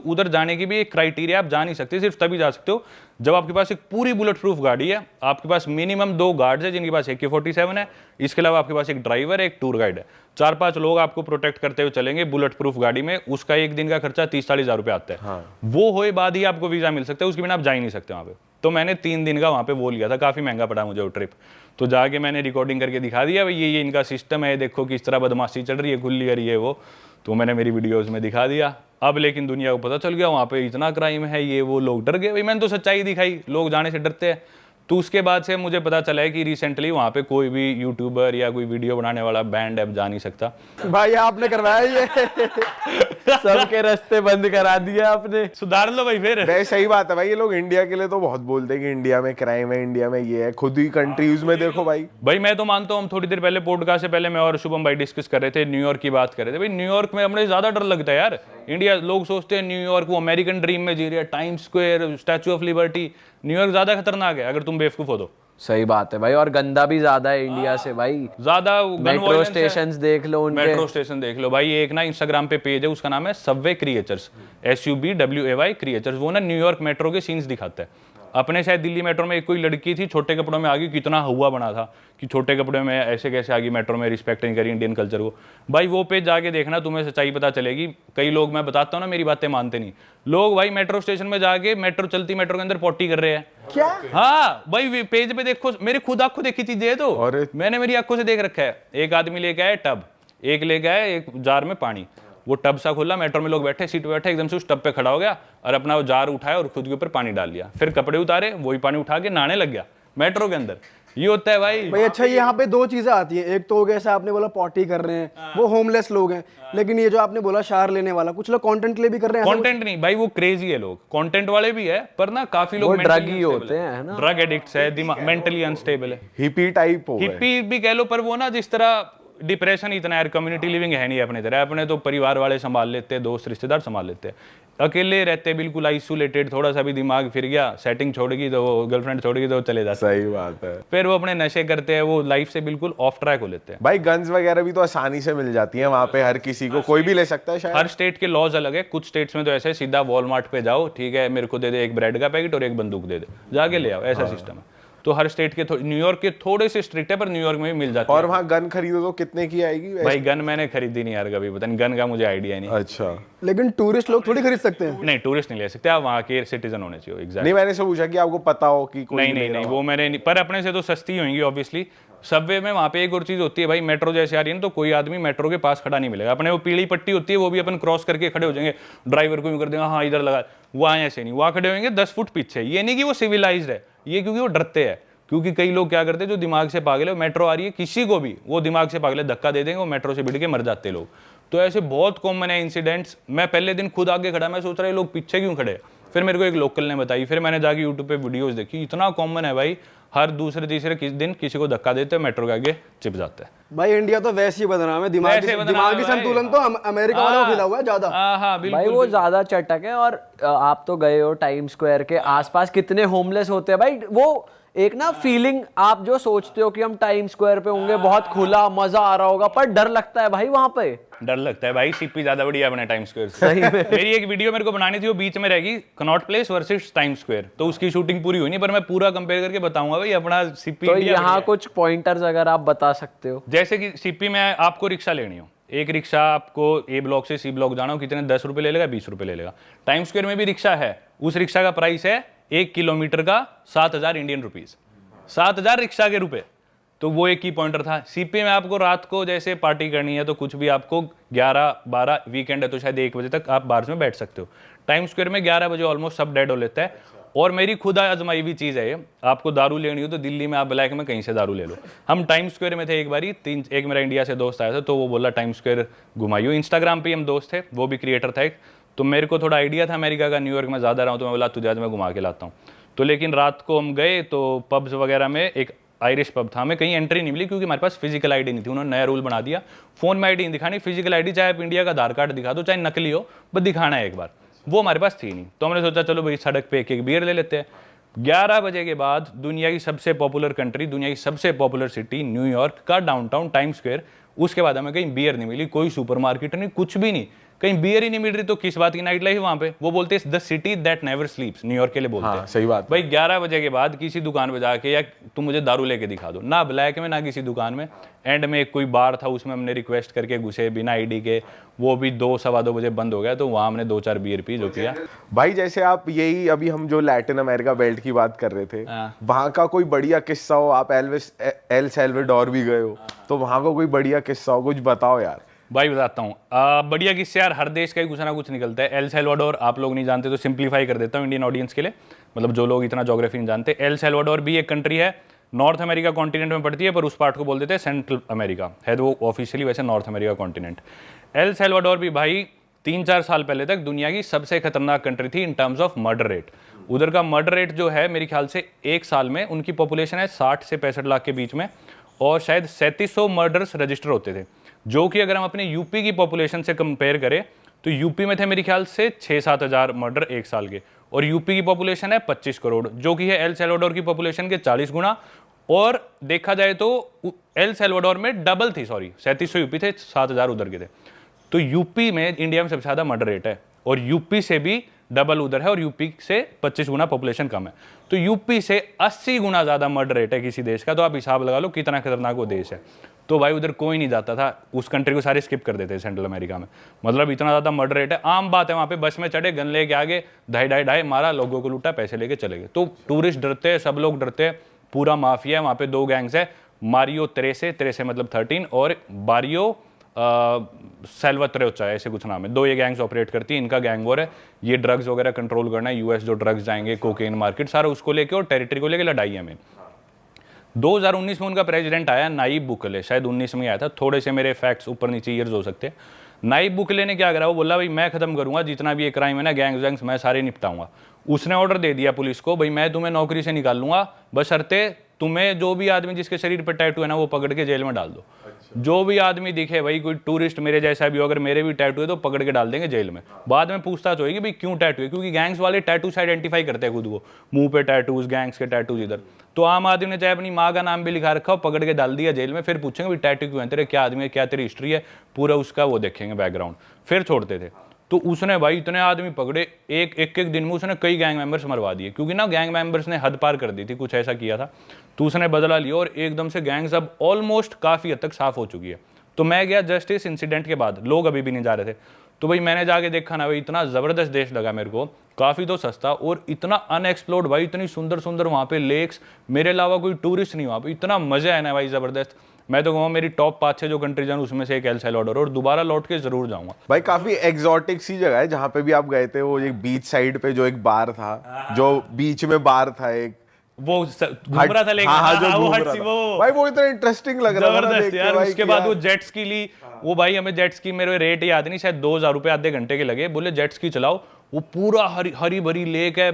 उधर जाने की भी एक क्राइटेरिया, आप जा नहीं सकते, सिर्फ तभी जा सकते हो जब आपके पास एक पूरी बुलेट प्रूफ गाड़ी है, आपके पास मिनिमम 2 गार्ड्स है जिनके पास AK-47 है, इसके अलावा आपके पास एक ड्राइवर है, एक टूर गाइड है, 4-5 लोग आपको प्रोटेक्ट करते हुए चलेंगे बुलेट प्रूफ गाड़ी में। उसका एक दिन का खर्चा 30-40 हज़ार रुपये आता है। हाँ। वो होए बाद ही आपको वीज़ा मिल सकता है, उसके बिना आप जा ही नहीं सकते वहाँ पे। तो मैंने 3 दिन का वहाँ पे वो लिया था, काफ़ी महंगा पड़ा मुझे वो ट्रिप। तो जाके मैंने रिकॉर्डिंग करके दिखा दिया, भाई ये इनका सिस्टम है, देखो किस तरह बदमाशी चल रही है, खुली है ये वो। तो मैंने मेरी वीडियोज़ में दिखा दिया। अब लेकिन दुनिया को पता चल गया वहाँ पे इतना क्राइम है, ये वो, लोग डर गए। भाई मैंने तो सच्चाई दिखाई, लोग जाने से डरते हैं। तो उसके बाद से मुझे पता चला है कि रिसेंटली वहाँ पे कोई भी यूट्यूबर या कोई वीडियो बनाने वाला बैंड अब जा नहीं सकता। भाई आपने करवाया ये सबके रास्ते बंद करा दिए आपने, सुधार लो भाई फिर। भाई सही बात है भाई, ये लोग इंडिया के लिए तो बहुत बोलते हैं कि इंडिया में क्राइम है, इंडिया में ये है, खुद ही कंट्रीज में देखो भाई। भाई मैं तो मानता हूँ, हम थोड़ी देर पहले पॉडकास्ट से पहले मैं और शुभम भाई डिस्कस कर रहे थे, न्यूयॉर्क की बात कर रहे थे। भाई न्यूयॉर्क में हमें ज्यादा डर लगता है यार। इंडिया, लोग सोचते हैं न्यूयॉर्क वो अमेरिकन ड्रीम में जी रही है, time square, statue of liberty. New York ज्यादा खतरनाक है अगर तुम बेवकूफ हो तो। सही बात है भाई, और गंदा भी ज्यादा है इंडिया से भाई। ज्यादा मेट्रो स्टेशन देख लो उनके, मेट्रो स्टेशन देख लो भाई। एक ना इंस्टाग्राम पे पेज है, उसका नाम है सबवे क्रिएचर्स, SUBWAY क्रिएचर्स। वो ना न्यूयॉर्क मेट्रो के सीन्स दिखाता है। अपने शायद दिल्ली मेट्रो में एक कोई लड़की थी, छोटे कपड़ों में आ गई, कितना हुआ बना था कि छोटे कपड़े में ऐसे कैसे आ गई मेट्रो में, रिस्पेक्ट नहीं करी इंडियन कल्चर को। भाई वो पेज जाके देखना, तुम्हें सच्चाई पता चलेगी। कई लोग, मैं बताता हूँ ना, मेरी बातें मानते नहीं लोग। भाई मेट्रो स्टेशन में जाके मेट्रो चलती मेट्रो के अंदर पॉटी कर रहे हैं। क्या? हाँ भाई, पेज पे देखो, मेरे खुद आंखों देखी चीजें है। तो मैंने मेरी आंखों से देख रखा है। एक आदमी लेके आए टब, एक लेके आए एक जार में पानी। वो टब सा खोला, मेट्रो में लोग बैठे, सीट पे बैठे, एकदम से उस टब पे खड़ा हो गया और अपना वो जार उठाया और खुद के ऊपर पानी डाल लिया। फिर कपड़े उतारे, वही पानी उठा के नहाने लग गया मेट्रो के अंदर। ये होता है भाई। अच्छा, यहाँ पे 2 चीजें आती हैं। एक तो जैसे आपने बोला पॉटी कर रहे हैं, वो होमलेस लोग हैं। लेकिन ये जो आपने बोला शार लेने वाला, कुछ लोग कंटेंट के लिए भी कर रहे हैं। कंटेंट नहीं भाई, वो क्रेजी है लोग, कंटेंट वाले भी है, पर ना काफी लोग ड्रग ही होते हैं ना, ड्रग एडिक्ट्स है, दिमाग मेंटली अनस्टेबल है, हिपी टाइप हो, हिपी भी कह लो। पर वो ना जिस तरह डिप्रेशन इतना यार, कम्युनिटी लिविंग है नहीं अपने तरह। अपने तो परिवार वाले संभाल लेते हैं, दोस्त रिश्तेदार संभाल लेते हैं, अकेले रहते बिल्कुल आइसोलेटेड। थोड़ा सा भी दिमाग फिर गया, सेटिंग छोड़गी तो वो, गर्लफ्रेंड छोड़गी तो चले जाते। सही बात है। फिर वो अपने नशे करते हैं, वो लाइफ से बिल्कुल ऑफ ट्रैक हो लेते हैं। भाई गन्स वगैरह भी तो आसानी से मिल जाती हैं वहाँ पे, हर किसी को, कोई भी ले सकता है शायद। हर स्टेट के लॉज अलग है। कुछ स्टेट्स में तो ऐसे सीधा वॉलमार्ट पे जाओ, ठीक है, मेरे को दे दे एक ब्रेड का पैकेट और एक बंदूक दे दे, जाके ले आओ, ऐसा सिस्टम है। तो हर स्टेट के, न्यूयॉर्क के थोड़े से स्ट्रिक्ट है, पर न्यूयॉर्क में भी मिल जाती है। और वहाँ गन खरीदो तो कितने की आएगी? भाई गन मैंने खरीदी नहीं यार कभी, पता नहीं, गन का मुझे आइडिया नहीं। अच्छा, लेकिन टूरिस्ट लोग थोड़ी खरीद सकते हैं। नहीं, टूरिस्ट नहीं ले सकते, आप वहाँ के सिटीजन होने चाहिए। एग्जैक्ट नहीं, मैंने से पूछा कि आपको पता हो कि कोई नहीं, वो मैंने नहीं, पर अपने से तो सस्ती होंगी ऑब्वियसली। सबवे में वहाँ पे एक और चीज होती है भाई, मेट्रो जैसे आ रही है ना, तो कोई आदमी मेट्रो के पास खड़ा नहीं मिलेगा। अपने वो पीली पट्टी होती है, वो भी अपन क्रॉस करके खड़े हो जाएंगे, ड्राइवर को यूं कर देंगे, हाँ इधर लगा। वहाँ ऐसे नहीं, वहाँ खड़े होंगे 10 फुट पीछे। ये नहीं कि वो सिविलाइज्ड है, ये क्योंकि वो डरते हैं। क्योंकि कई लोग क्या करते हैं, जो दिमाग से पागल है, मेट्रो आ रही है किसी को भी, वो दिमाग से पागल है, धक्का दे देंगे, वो मेट्रो से भिड़ के मर जाते हैं लोग। तो ऐसे बहुत कॉमन है इंसिडेंट्स। मैं पहले दिन खुद आगे खड़ा, मैं सोच रहा है लोग पीछे क्यों खड़े। फिर मेरे को एक लोकल ने बताई, फिर मैंने जाके यूट्यूब पे वीडियोस देखी, इतना कॉमन है भाई। हर दूसरे तीसरे दिन किसी को धक्का देते हैं, मेट्रो के आगे चिप जाता है। भाई इंडिया तो वैसे ही बदनाम है, दिमागी संतुलन तो अमेरिका वालों को खिला हुआ है ज्यादा। हाँ भाई वो ज्यादा चटक है। और आप तो गए हो टाइम स्क्वायर के आसपास, कितने होमलेस होते हैं भाई। वो एक ना फीलिंग, आप जो सोचते हो कि हम टाइम स्क्वायर पे होंगे, बहुत खुला मजा आ रहा होगा, पर डर लगता है भाई वहां पे। डर लगता है भाई, सीपी ज्यादा बढ़िया अपने टाइम स्क्वायर से। सही में। मेरी एक वीडियो मेरे को बनानी थी, वो बीच में रहेगी, Connaught place versus time square. तो उसकी शूटिंग पूरी हुई नहीं, पर मैं पूरा कंपेयर करके बताऊंगा भाई अपना सीपी। तो यहाँ कुछ पॉइंटर्स अगर आप बता सकते हो। जैसे कि सीपी में आपको रिक्शा लेनी हो, एक रिक्शा आपको ए ब्लॉक से सी ब्लॉक जाना हो, कितने 10 रुपए ले लेगा, 20 रुपए ले लेगा। टाइम स्क्वायर में भी रिक्शा है, उस रिक्शा का प्राइस है 1 किलोमीटर का 7,000 इंडियन रुपीज, 7,000 रिक्शा के रुपए। तो वो एक ही पॉइंटर था। सीपी में आपको रात को जैसे पार्टी करनी है तो कुछ भी आपको 11-12, वीकेंड है तो शायद 1 बजे तक आप बार्स में बैठ सकते हो। टाइम स्क्वायर में 11 बजे ऑलमोस्ट सब डेड हो लेता है। और मेरी खुद आजमाई हुई चीज़ है ये, आपको दारू लेनी हो तो दिल्ली में आप ब्लैक में कहीं से दारू ले लो। हम टाइम स्क्वायर में थे एक बारी, एक मेरा इंडिया से दोस्त आया था, तो वो बोला टाइम स्क्वायर घुमाइयो। इंस्टाग्राम पे हम दोस्त थे, वो भी क्रिएटर था एक, तो मेरे को थोड़ा आइडिया था अमेरिका का, न्यूयॉर्क में ज़्यादा रहा हूँ, तो मैं बोला तुझे आज मैं घुमा के लाता हूँ। तो लेकिन रात को हम गए तो पब्स वगैरह में, एक आयरिश पब था, हमें कहीं एंट्री नहीं मिली क्योंकि हमारे पास फिजिकल आईडी नहीं थी। उन्होंने नया रूल बना दिया, फोन में आईडी नहीं दिखानी, फिजिकल आईडी चाहे आप इंडिया का आधार कार्ड दिखा दो, चाहे नकली हो, बस दिखाना है एक बार। वो हमारे पास थी नहीं, तो हमने सोचा चलो भाई सड़क पे एक बियर ले लेते हैं। 11 बजे के बाद दुनिया की सबसे पॉपुलर कंट्री, दुनिया की सबसे पॉपुलर सिटी न्यूयॉर्क का डाउनटाउन टाइम स्क्वायर, उसके बाद हमें कहीं बियर नहीं मिली, कोई सुपरमार्केट नहीं, कुछ भी नहीं। कहीं बियर ही नहीं मिल रही तो किस बात की नाइट लाइफ वहां पे। वो बोलते हैं the city that never स्लीप्स, New York के लिए बोलते हैं। सही बात। भाई 11 बजे के बाद किसी दुकान पे जाके या तुम मुझे दारू लेके दिखा दो, ना ब्लैक में ना किसी दुकान में। एंड में एक कोई बार था, उसमें हमने रिक्वेस्ट करके घुसे बिना आईडी के, वो भी 2 सवा 2 बजे बंद हो गया, तो वहाँ हमने 2-4 बियर पी, जो किया। भाई जैसे आप यही अभी हम जो लैटिन अमेरिका बेल्ट की बात कर रहे थे, वहाँ का कोई बढ़िया किस्सा हो, आप एल सैल्वाडोर भी गए हो, तो वहाँ का कोई बढ़िया किस्सा हो, कुछ बताओ यार। भाई बताता हूँ, बढ़िया किस्से यार, हर देश का ही कुछ ना कुछ निकलता है। एल सैल्वाडोर आप लोग नहीं जानते तो सिंप्लीफाई कर देता हूँ इंडियन ऑडियंस के लिए, मतलब जो लोग इतना ज्योग्राफी नहीं जानते। एल सैल्वाडोर भी एक कंट्री है, नॉर्थ अमेरिका कॉन्टिनेंट में पड़ती है, पर उस पार्ट को बोल देते हैं सेंट्रल अमेरिका, है तो वो ऑफिशियली वैसे north America continent. L Salvador भी भाई 3-4 साल पहले तक दुनिया की सबसे खतरनाक कंट्री थी in terms of murder rate. उधर का मर्डर रेट जो है मेरे ख्याल से एक साल में, उनकी पॉपुलेशन है 60 से 65 लाख के बीच में, और शायद 3700 मर्डर्स रजिस्टर होते थे, जो कि अगर हम अपने यूपी की पॉपुलेशन से कंपेयर करें तो यूपी में थे मेरे ख्याल से 6-7 हज़ार मर्डर एक साल के, और यूपी की पॉपुलेशन है 25 करोड़, जो कि है एल सैल्वाडोर की पॉपुलेशन के 40 गुना। और देखा जाए तो एल सैल्वाडोर में डबल थी, सॉरी 3700 यूपी थे, 7000 उधर के थे। तो यूपी में इंडिया में सबसे ज़्यादा मर्डर रेट है, और यूपी से भी डबल उधर है, और यूपी से 25 गुना पॉपुलेशन कम है। तो यूपी से 80 गुना ज़्यादा मर्डर रेट है किसी देश का, तो आप हिसाब लगा लो कितना खतरनाक वो देश है। तो भाई उधर कोई नहीं जाता था, उस कंट्री को सारे स्किप कर देते सेंट्रल अमेरिका में, मतलब इतना ज़्यादा मर्डर रेट है। आम बात है, वहाँ पे बस में चढ़े, गन लेके आगे, ढाई मारा, लोगों को लूटा, पैसे लेके चले गए। तो टूरिस्ट डरते हैं, सब लोग डरते हैं, पूरा माफिया है वहाँ पे। 2 गैंग्स है, मारियो तेरेसे मतलब 13, और बारियो सेल्वात्रेचा, ऐसे कुछ नाम है। 2 ये गैंग्स ऑपरेट करती है, इनका गैंग वॉर है। ये ड्रग्स वगैरह कंट्रोल करना है, यूएस जो ड्रग्स जाएंगे, कोकेन मार्केट, सारा उसको लेके और टेरिटरी को लेके लड़ाई है में। 2019 में उनका प्रेसिडेंट आया नायब बुकले, शायद 19 में आया था, थोड़े से मेरे फैक्ट्स ऊपर नीचे ईयर्स हो सकते हैं। नायब बुकले ने क्या करा, वो बोला भाई मैं खत्म करूंगा जितना भी ये क्राइम है ना, गैंग्स मैं सारे निपटाऊंगा। उसने ऑर्डर दे दिया पुलिस को, भाई मैं तुम्हें नौकरी से निकाल लूंगा, बशर्ते तुम्हें जो भी आदमी जिसके शरीर पर टैटू है ना, वो पकड़ के जेल में डाल दो। जो भी आदमी दिखे, भाई कोई टूरिस्ट मेरे जैसा भी हो, अगर मेरे भी टैटू है तो पकड़ के डाल देंगे जेल में। बाद में पूछताछ होगी भाई क्यों टैटू है, क्योंकि गैंग्स वाले टैटू से आइडेंटिफाई करते हैं खुद को, मुंह पे टैटूज, गैंग्स के टैटूज इधर। तो आम आदमी ने चाहे अपनी माँ का नाम भी लिखा रखा हो, पकड़ के डाल दिया जेल में, फिर पूछेंगे भाई टैटू क्यों है तेरे, क्या आदमी है, क्या तेरी हिस्ट्री है, पूरा उसका वो देखेंगे बैकग्राउंड, फिर छोड़ते थे। तो उसने भाई इतने आदमी पकड़े, एक दिन में उसने कई गैंग मेंबर्स मरवा दिए, क्योंकि ना गैंग मेंबर्स ने हद पार कर दी थी, कुछ ऐसा किया था। तो उसने बदला लिया, और एकदम से गैंग्स अब ऑलमोस्ट काफ़ी हद तक साफ हो चुकी है। तो मैं गया जस्ट इस इंसिडेंट के बाद, लोग अभी भी नहीं जा रहे थे, तो भाई मैंने जाके देखा ना भाई, इतना ज़बरदस्त देश लगा मेरे को, काफ़ी तो सस्ता, और इतना अनएक्सप्लोर्ड भाई, इतनी सुंदर सुंदर वहाँ पे लेक्स, मेरे अलावा कोई टूरिस्ट नहीं वहाँ पे, इतना मज़ा है ना भाई ज़बरदस्त। मैं तो कहूँगा मेरी टॉप 5-6 जो कंट्रीज हैं उसमें से एक एल सैल्वाडोर, और दोबारा लौट के जरूर जाऊंगा। भाई काफी एग्जॉटिक सी जगह है जहाँ पे भी आप गए थे, वो एक बीच साइड पे जो एक बार था, जो बीच में बार था एक, वो घूम रहा था लेकिन, हाँ, जो वो घूम हट रहा सी था। वो भाई वो इतना इंटरेस्टिंग लग रहा था ना जबरदस्त देख के यार। भाई उसके कि बाद यार- वो जेट स्की ली, वो भाई हमें जेट स्की, मेरे रेट याद नहीं, शायद 2000 रुपये आधे घंटे के लगे, बोले जेट स्की चलाओ। वो पूरा हरी भरी लेक है,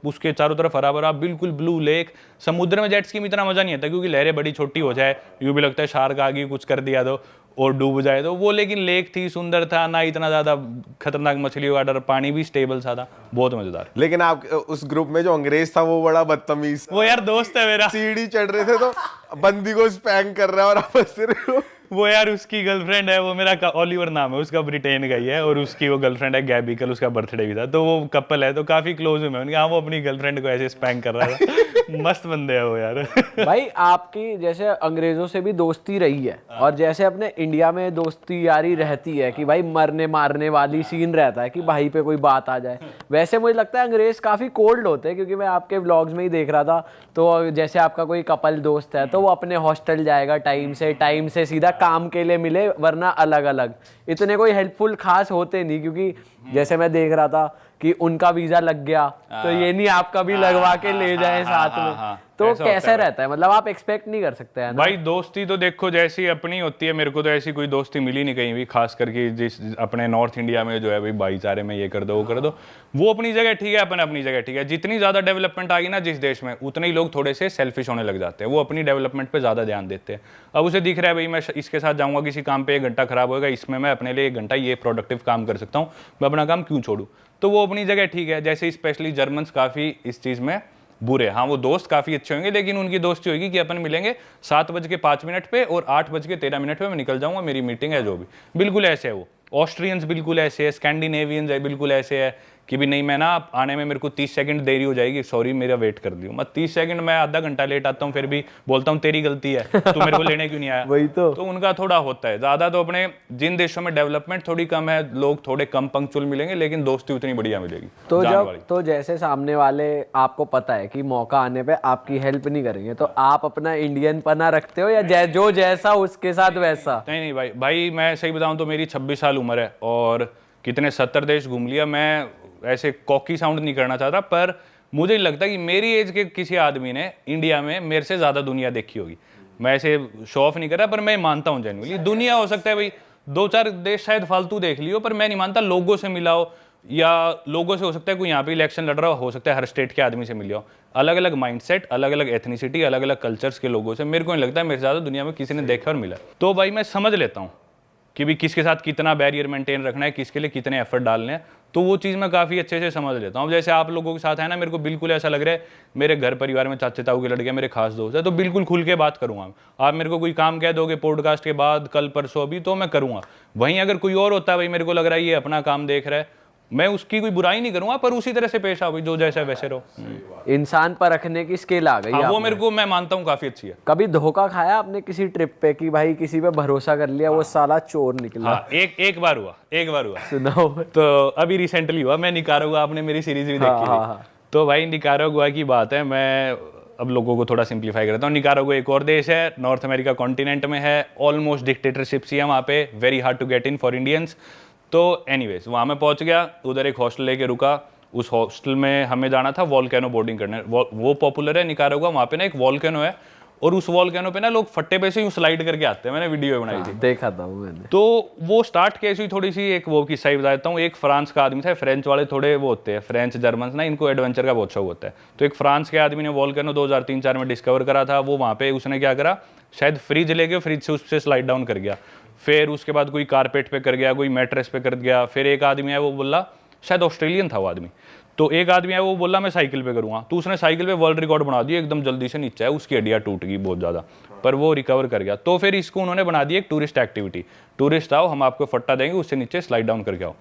उसके चारों तरफ हरा भरा बिल्कुल ब्लू लेक। समुद्र में जेट स्की में इतना मजा नहीं आता, क्योंकि लहरें बड़ी छोटी हो जाए, यूं भी लगता है शार्क आ गई कुछ कर दिया तो और डूब जाए तो वो। लेकिन लेक थी, सुंदर था, ना इतना ज्यादा खतरनाक मछलियों का डर, पानी भी स्टेबल सा था, बहुत मजेदार। लेकिन आप उस ग्रुप में जो अंग्रेज था वो बड़ा बदतमीज, वो यार दोस्त है मेरा, सीढ़ी चढ़ रहे थे तो बंदी को स्पैंक कर रहा है और आप हंस रहे हो। वो यार उसकी गर्लफ्रेंड है, वो मेरा ओलिवर नाम है उसका, ब्रिटेन का ही है, और उसकी वो गर्लफ्रेंड है गैबी, कल उसका बर्थडे भी था, तो वो कपल है, तो काफी क्लोज हूँ मैं उनके। हाँ, वो अपनी गर्लफ्रेंड को ऐसे स्पैंक कर रहा था। मस्त बंदे है वो यार। भाई आपकी जैसे अंग्रेजों से भी दोस्ती रही है, और जैसे अपने इंडिया में दोस्ती यारी रहती है कि भाई मरने मारने वाली सीन रहता है कि भाई पे कोई बात आ जाए, वैसे मुझे लगता है अंग्रेज काफी कोल्ड होते हैं, क्योंकि मैं आपके व्लॉग्स में ही देख रहा था। तो जैसे आपका कोई कपल दोस्त है तो वो अपने हॉस्टल जाएगा टाइम से सीधा काम के लिए मिले, वरना अलग अलग। इतने कोई हेल्पफुल खास होते नहीं, क्योंकि जैसे मैं देख रहा था कि उनका वीजा लग गया तो ये नहीं आपका भी लगवा के ले जाए साथ में। तो कैसे रहता है, मतलब आप एक्सपेक्ट नहीं कर सकते हैं ना? भाई दोस्ती तो देखो जैसी अपनी होती है, मेरे को तो ऐसी कोई दोस्ती मिली नहीं कहीं भी, खास करके जिस अपने नॉर्थ इंडिया में जो है भाई भाईचारे में ये कर दो वो कर दो, वो अपनी जगह ठीक है, अपन अपनी जगह ठीक है। जितनी ज्यादा डेवलपमेंट आ गई ना जिस देश में, उतने ही लोग थोड़े से सेल्फिश होने लग जाते हैं, वो अपनी डेवलपमेंट पे ज्यादा ध्यान देते हैं। अब उसे दिख रहा है भाई मैं इसके साथ जाऊंगा किसी काम पे, 1 घंटा खराब होगा, इसमें मैं अपने लिए 1 घंटा ये प्रोडक्टिव काम कर सकता हूँ, मैं अपना काम क्यों छोड़ू। तो वो अपनी जगह ठीक है। जैसे स्पेशली जर्मन्स काफी इस चीज में बुरे, हाँ वो दोस्त काफी अच्छे होंगे, लेकिन उनकी दोस्ती होगी कि अपन मिलेंगे 7:05 पे और 8:13 पे मैं निकल जाऊंगा, मेरी मीटिंग है जो भी, बिल्कुल ऐसे है वो। ऑस्ट्रियंस बिल्कुल ऐसे है, स्कैंडिनेवियंस है बिल्कुल ऐसे है कि भी नहीं मैं ना आने में मेरे को 30 सेकंड देरी हो जाएगी, सॉरी मेरा वेट कर दियो। मैं 30 सेकंड मैं आधा घंटा लेट आता हूँ, फिर भी बोलता हूँ तेरी गलती है, तू मेरे को लेने क्यों नहीं आया। वही तो उनका थोड़ा होता है ज़्यादा। तो अपने जिन देशों में डेवलपमेंट थोड़ी कम है, लोग थोड़े कम पंक्चुअल मिलेंगे, लेकिन दोस्ती उतनी बढ़िया मिलेगी। तो जान जब वाली। तो जैसे सामने वाले आपको पता है कि मौका आने पे आपकी हेल्प नहीं करेंगे, तो आप अपना इंडियन पना रखते हो या जो जैसा उसके साथ वैसा? नहीं भाई मैं सही बताऊं तो मेरी 26 साल उम्र है और कितने 70 देश घूम लिया। मैं ऐसे कॉकी साउंड नहीं करना चाहता, पर मुझे नहीं लगता कि मेरी एज के किसी आदमी ने इंडिया में मेरे से ज़्यादा दुनिया देखी होगी। मैं ऐसे शो ऑफ नहीं कर रहा, पर मैं मानता हूँ जेन्युइनली दुनिया हो सकता है भाई 2-4 देश शायद फालतू देख लियो, पर मैं नहीं मानता लोगों से मिला हो, या लोगों से हो सकता है कोई यहाँ पे इलेक्शन लड़ रहा हो सकता है हर स्टेट के आदमी से मिले हो। अलग अलग माइंडसेट, अलग अलग एथनिसिटी, अलग अलग कल्चर्स के लोगों से मेरे को नहीं लगता है मेरे से ज़्यादा दुनिया में किसी ने देखा और मिला। तो भाई मैं समझ लेता हूँ कि भी किसके साथ कितना बैरियर मेंटेन रखना है, किसके लिए कितने एफर्ट डालने हैं, तो वो चीज़ मैं काफ़ी अच्छे से समझ लेता हूँ। जैसे आप लोगों के साथ है ना, मेरे को बिल्कुल ऐसा लग रहा है मेरे घर परिवार में चाचे ताऊ के लड़के मेरे खास दोस्त है, तो बिल्कुल खुल के बात करूँगा। आप मेरे को कोई काम कह दोगे पॉडकास्ट के बाद, कल परसों अभी, तो मैं करूँगा। वहीं अगर कोई और होता है भाई मेरे को लग रहा है ये अपना काम देख रहा है, मैं उसकी कोई बुराई नहीं करूँगा, पर उसी तरह से पेश आओ, जो जैसा है वैसे रहो। इंसान पर रखने की स्किल आ गई हाँ, वो आपने। मेरे को मैं मानता हूँ काफ़ी अच्छी है। कभी धोखा खाया आपने किसी ट्रिप पे कि भाई किसी पे भरोसा कर लिया, वो साला चोर निकला? हाँ, एक बार हुआ। सुनाओ। तो अभी रिसेंटली हुआ, मैं निकारागुआ, आपने मेरी सीरीज भी देखी थी। तो भाई निकारागुआ की बात है, मैं अब लोगों को थोड़ा सिंप्लीफाई करता हूँ। निकारागुआ एक और देश है, नॉर्थ अमेरिका कॉन्टिनेंट में है, ऑलमोस्ट डिक्टेटरशिप ही है वहाँ पे, very hard to get in for Indians. तो एनीवेज वहाँ मैं पहुँच गया, उधर एक हॉस्टल लेके रुका। उस हॉस्टल में हमें जाना था वॉल्केनो बोर्डिंग करने। वो पॉपुलर है निकारागुआ, वहाँ पे ना एक वॉल्केनो है, और उस वॉल्केनो पे ना लोग फट्टे पे से यूँ स्लाइड करके आते हैं। मैंने वीडियो बनाई थी, देखा था वो मैंने। तो वो स्टार्ट कैसे हुई, थोड़ी सी एक वो किस्सा ही बताता हूँ। एक फ्रांस का आदमी था, फ्रेंच वाले थोड़े वो होते हैं, फ्रेंच जर्मन ना, इनको एडवेंचर का बहुत शौक होता है। तो एक फ्रांस के आदमी ने वॉल्केनो 2003-4 में डिस्कवर करा था। वो वहाँ पे उसने क्या करा, शायद फ्रिज लेके फ्रिज से उससे स्लाइड डाउन कर गया, फिर उसके बाद कोई कारपेट पे कर गया, कोई मैट्रेस पे कर गया। फिर एक आदमी है वो बोला, शायद ऑस्ट्रेलियन था वो आदमी, तो एक आदमी है वो बोला मैं साइकिल पे करूँगा, तो उसने साइकिल पे वर्ल्ड रिकॉर्ड बना दिया, एकदम जल्दी से नीचे है, उसकी हड्डियाँ टूट गई बहुत ज़्यादा, पर वो रिकवर कर गया। तो फिर इसको उन्होंने बना दी एक टूरिस्ट एक्टिविटी। टूरिस्ट आओ, हम आपको फट्टा देंगे, उससे नीचे स्लाइड डाउन करके आओ।